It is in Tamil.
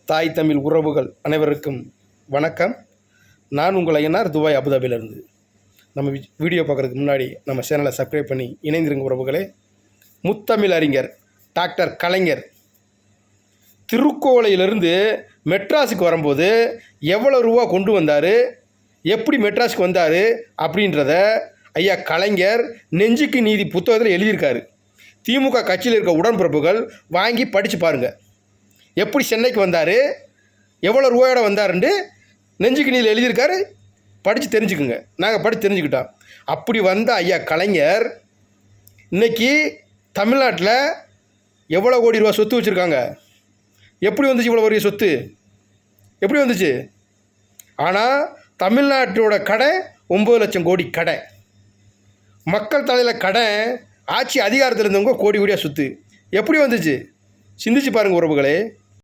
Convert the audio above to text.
தாய் தமிழ் உறவுகள் அனைவருக்கும் வணக்கம். நான் உங்கள் ஐயனார், துபாய் அபுதாபியிலேருந்து. நம்ம வீடியோ பார்க்குறதுக்கு முன்னாடி நம்ம சேனலை சப்ஸ்கிரைப் பண்ணி இணைந்திருங்க உறவுகளே. முத்தமிழ் அறிஞர் டாக்டர் கலைஞர் திருக்கோளையிலிருந்து மெட்ராஸுக்கு வரும்போது எவ்வளோ ரூபா கொண்டு வந்தார், எப்படி மெட்ராஸுக்கு வந்தார் அப்படின்றத ஐயா கலைஞர் நெஞ்சுக்கு நீதி புத்தகத்தில் எழுதியிருக்காரு. திமுக கட்சியில் இருக்க உடன்பிறப்புகள் வாங்கி படித்து பாருங்கள். எப்படி சென்னைக்கு வந்தார், எவ்வளோ ரூபாயோட வந்தாருன்ட்டு நெஞ்சுக்கு நீதியில் எழுதியிருக்காரு. படித்து தெரிஞ்சுக்குங்க. நாங்கள் படித்து தெரிஞ்சுக்கிட்டோம். அப்படி வந்த ஐயா கலைஞர் இன்றைக்கி தமிழ்நாட்டில் எவ்வளோ கோடி ரூபா சொத்து வச்சுருக்காங்க. எப்படி வந்துச்சு இவ்வளோ பெரிய சொத்து? எப்படி வந்துச்சு? ஆனால் தமிழ்நாட்டோட கடன் 9 லட்சம் கோடி கடன். மக்கள் தலையில் கடன், ஆட்சி அதிகாரத்தில் இருந்தவங்க கோடி கோடியாக சொத்து. எப்படி வந்துச்சு? சிந்திச்சு பாருங்கள் உறவுகளே.